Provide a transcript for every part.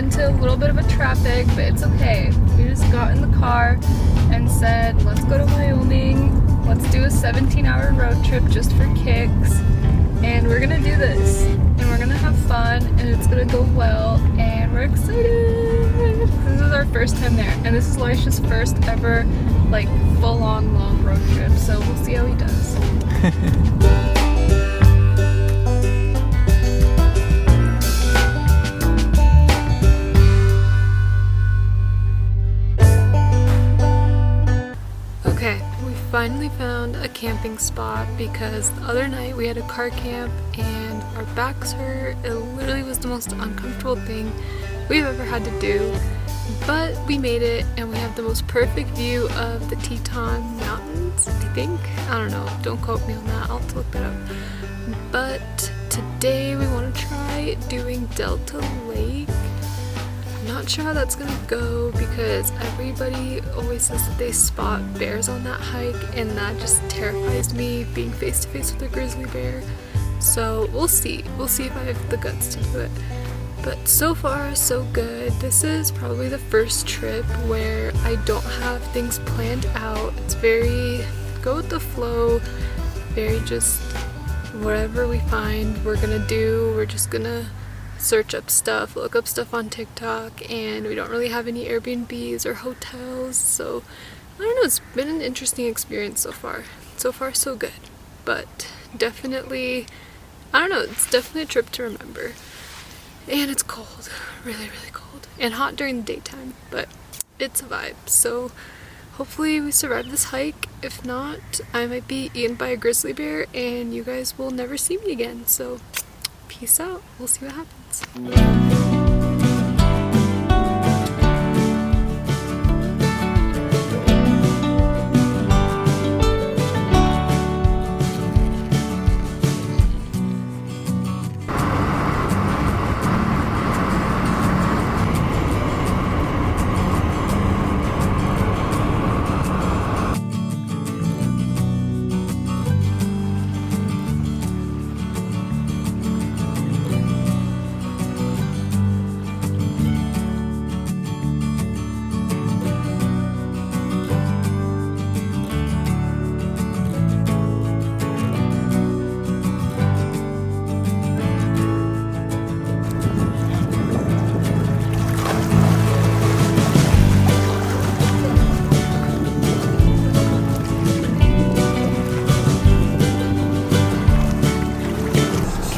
into a little bit of a traffic, but it's okay. We just got in the car and said, let's go to Wyoming. Let's do a 17-hour road trip just for kicks. And we're gonna do this. And we're gonna have fun, and it's gonna go well, and we're excited. This is our first time there, and this is Laisha's first ever, like, full-on long road trip, so we'll see how he does. Okay, we finally found a camping spot because the other night we had a car camp and our backs hurt. It literally was the most uncomfortable thing we've ever had to do, but we made it and we have the most perfect view of the Teton mountains, I think. I don't know, don't quote me on that, I'll have to look that up. But today we want to try doing Delta Lake. Not sure how that's gonna go because everybody always says that they spot bears on that hike, and that just terrifies me, being face to face with a grizzly bear. So we'll see if I have the guts to do it. But so far so good. This is probably the first trip where I don't have things planned out. It's very go with the flow, very just whatever we find we're gonna do. We're just gonna search up stuff, look up stuff on TikTok, and we don't really have any Airbnbs or hotels, so I don't know, it's been an interesting experience so far. So far so good, but definitely, I don't know, it's definitely a trip to remember. And it's cold, really cold, and hot during the daytime, but it's a vibe, so hopefully we survive this hike. If not, I might be eaten by a grizzly bear and you guys will never see me again, so peace out. We'll see what happens.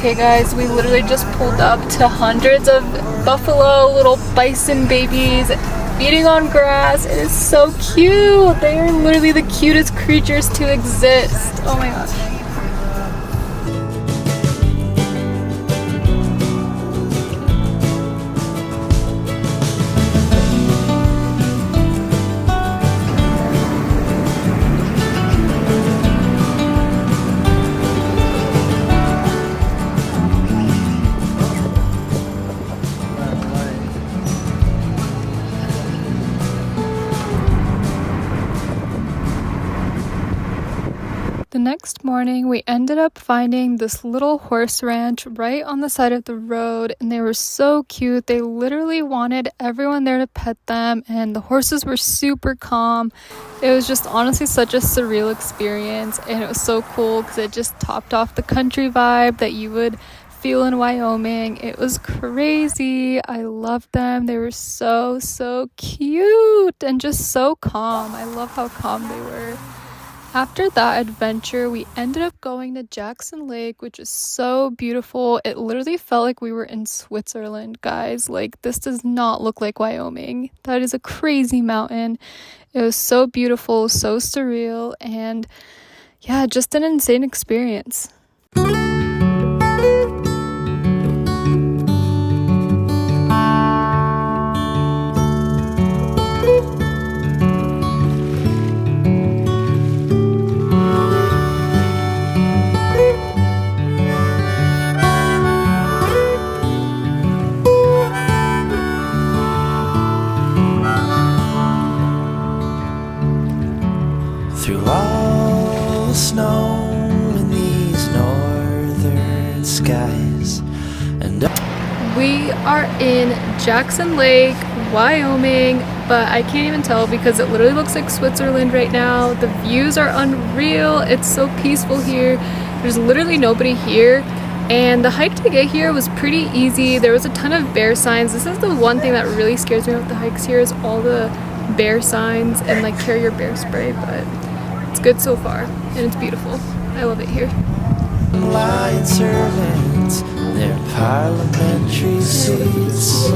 Okay guys, we literally just pulled up to hundreds of buffalo, little bison babies feeding on grass. It is so cute. They are literally the cutest creatures to exist. Oh my gosh. The next morning, we ended up finding this little horse ranch right on the side of the road, and they were so cute. They literally wanted everyone there to pet them, and the horses were super calm. It was just honestly such a surreal experience, and it was so cool because it just topped off the country vibe that you would feel in Wyoming. It was crazy. I loved them. They were so cute and just so calm. I love how calm they were. After that adventure, we ended up going to Jackson Lake, which is so beautiful. It literally felt like we were in Switzerland, guys. Like, this does not look like Wyoming. That is a crazy mountain. It was so beautiful, so surreal, and yeah, just an insane experience. Through all the snow in these northern We are in Jackson Lake, Wyoming, but I can't even tell because it literally looks like Switzerland right now. The views are unreal. It's so peaceful here. There's literally nobody here. And the hike to get here was pretty easy. There was a ton of bear signs. This is the one thing that really scares me about the hikes here is all the bear signs and like carry your bear spray, but it's good so far and it's beautiful. I love it here. Lion servants, their parliamentary seats,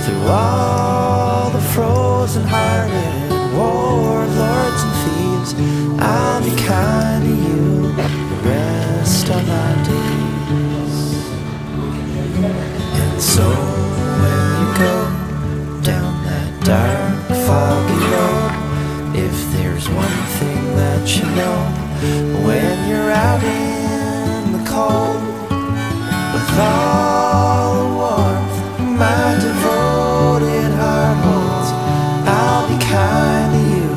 through all the frozen-hearted warlords and thieves, I'll be kind to you the rest of my days. And so when you go down that dark, foggy road, if there's one thing that you know, when you're out in the cold, with all the warmth my devoted heart holds, I'll be kind to you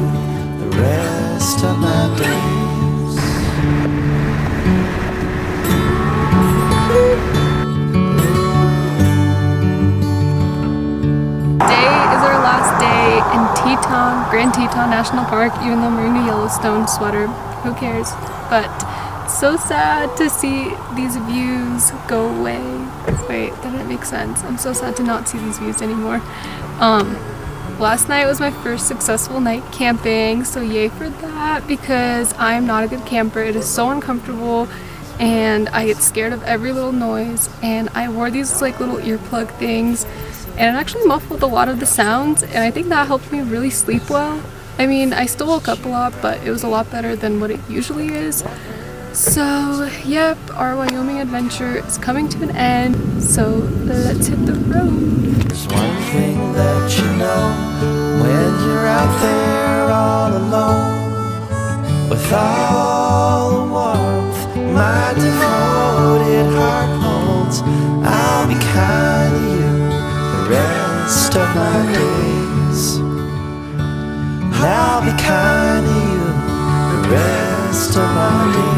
the rest of my days. Today is our last day in Teton, Grand Teton National Park, even though I'm wearing a Yellowstone sweater. Who cares? But so sad to see these views go away. Wait, that didn't make sense. I'm so sad to not see these views anymore. Last night was my first successful night camping, so yay for that because I'm not a good camper. It is so uncomfortable and I get scared of every little noise, and I wore these like little earplug things and it actually muffled a lot of the sounds, and I think that helped me really sleep well. I mean, I still woke up a lot, but it was a lot better than what it usually is. So, yep, our Wyoming adventure is coming to an end, so let's hit the road. There's one thing that you know, when you're out there all alone, with all the warmth my devoted heart holds, I'll be kind to you the rest of my days. I'll be kind to you the rest of my days.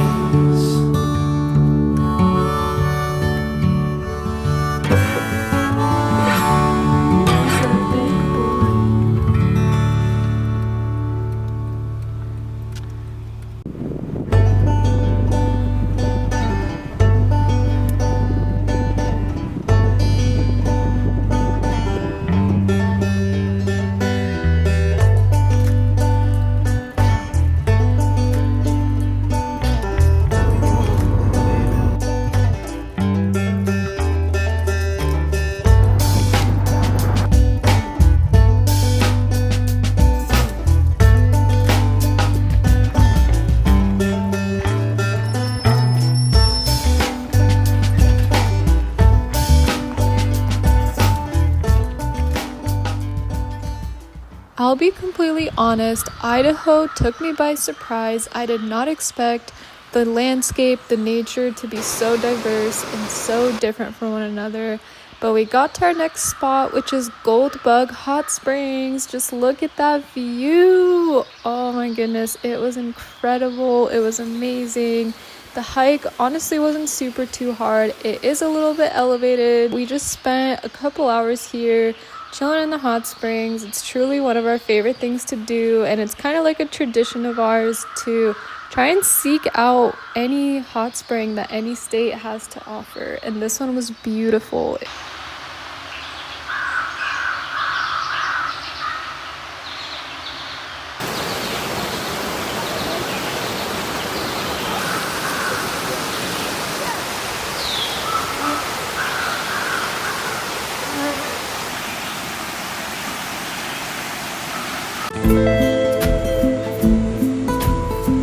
I'll be completely honest, Idaho took me by surprise. I did not expect the landscape, the nature to be so diverse and so different from one another. But we got to our next spot, which is Goldbug Hot Springs. Just look at that view. Oh my goodness, it was incredible. It was amazing. The hike honestly wasn't super too hard. It is a little bit elevated. We just spent a couple hours here chilling in the hot springs. It's truly one of our favorite things to do, and it's kind of like a tradition of ours to try and seek out any hot spring that any state has to offer, and this one was beautiful.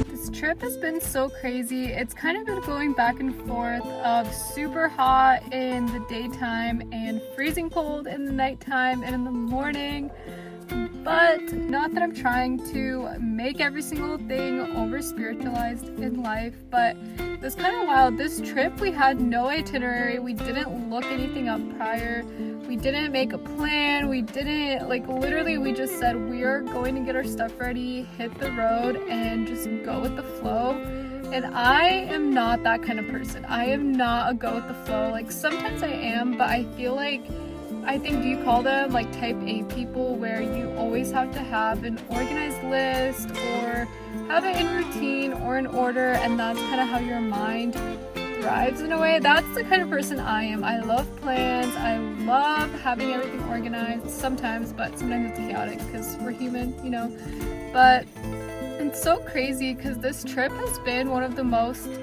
This trip has been so crazy. It's kind of been going back and forth of super hot in the daytime and freezing cold in the nighttime and in the morning. But not that I'm trying to make every single thing over spiritualized in life, but it was kind of wild. This trip, we had no itinerary. We didn't look anything up prior. We didn't make a plan. We didn't, literally we just said we are going to get our stuff ready, hit the road, and just go with the flow. And I am not that kind of person. I am not a go with the flow. Like sometimes I am, but I feel like, I think, do you call them like type A people, where you always have to have an organized list or have it in routine or in order, and that's kind of how your mind thrives in a way? That's the kind of person I am. I love plans. I love having everything organized sometimes, but sometimes it's chaotic because we're human, you know. But it's so crazy because this trip has been one of the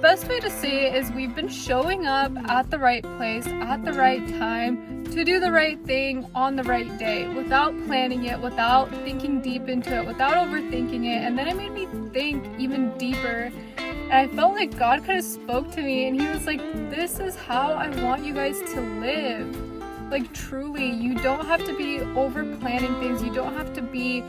best way to say it is we've been showing up at the right place at the right time to do the right thing on the right day, without planning it, without thinking deep into it, without overthinking it. And then it made me think even deeper, and I felt like God kind of spoke to me, and he was like, this is how I want you guys to live. Like truly, you don't have to be over planning things. You don't have to be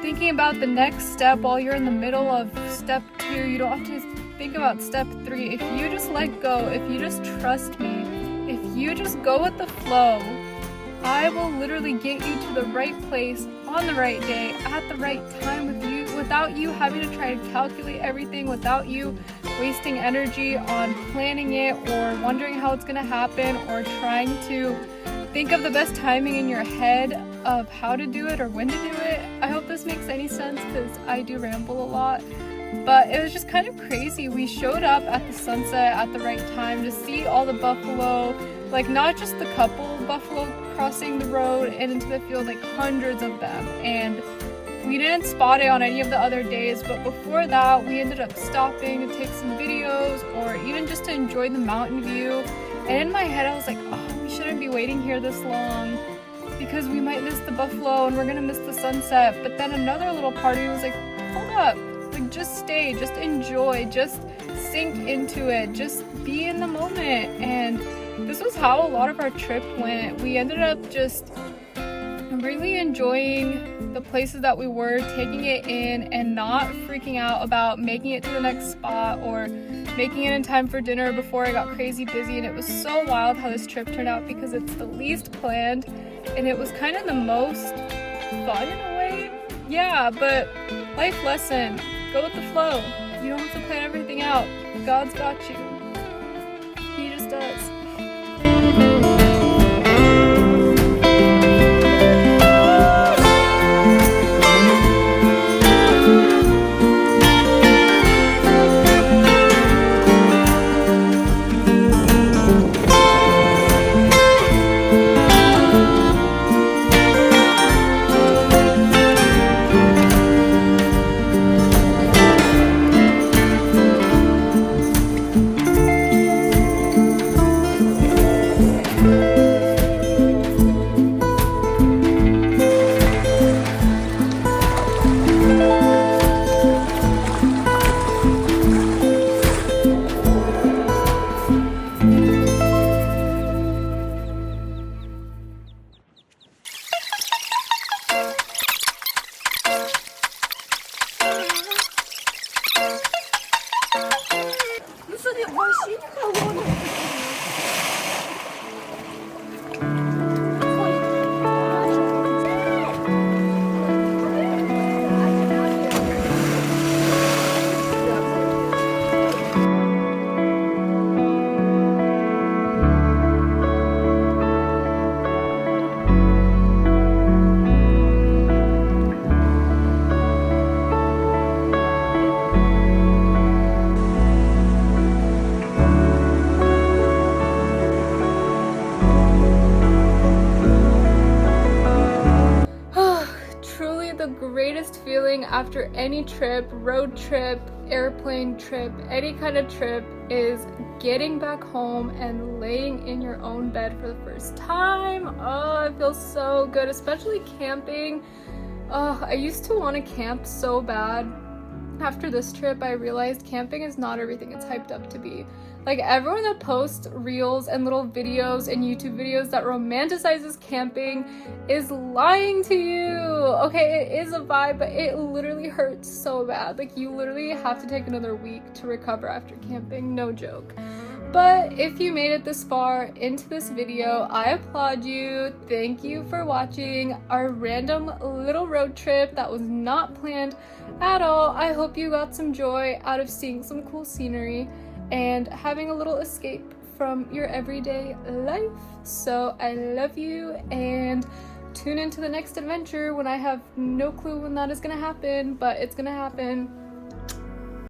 thinking about the next step while you're in the middle of step 2. You don't have to think about step 3. If you just let go, if you just trust me, if you just go with the flow, I will literally get you to the right place on the right day at the right time with you, without you having to try to calculate everything, without you wasting energy on planning it or wondering how it's going to happen or trying to think of the best timing in your head of how to do it or when to do it. I hope this makes any sense because I do ramble a lot. But it was just kind of crazy. We showed up at the sunset at the right time to see all the buffalo, like not just the couple buffalo crossing the road and into the field, like hundreds of them. And we didn't spot it on any of the other days, but before that we ended up stopping to take some videos or even just to enjoy the mountain view. And in my head I was like, oh, we shouldn't be waiting here this long because we might miss the buffalo and we're gonna miss the sunset. But then another little party was like, hold up, like just stay, just enjoy, just sink into it, just be in the moment. And this was how a lot of our trip went. We ended up just really enjoying the places that we were, taking it in and not freaking out about making it to the next spot or making it in time for dinner before I got crazy busy. And it was so wild how this trip turned out because it's the least planned and it was kind of the most fun in a way. Yeah, but life lesson, go with the flow. You don't have to plan everything out. God's got you. He just does. Greatest feeling after any trip, road trip, airplane trip, any kind of trip, is getting back home and laying in your own bed for the first time. Oh, it feels so good, especially camping. Oh, I used to want to camp so bad. After this trip, I realized camping is not everything it's hyped up to be. Like, everyone that posts reels and little videos and YouTube videos that romanticizes camping is lying to you. Okay, it is a vibe, but it literally hurts so bad. Like, you literally have to take another week to recover after camping, no joke. But if you made it this far into this video, I applaud you. Thank you for watching our random little road trip that was not planned at all. I hope you got some joy out of seeing some cool scenery and having a little escape from your everyday life. So I love you, and tune into the next adventure when I have no clue when that is gonna happen, but it's gonna happen.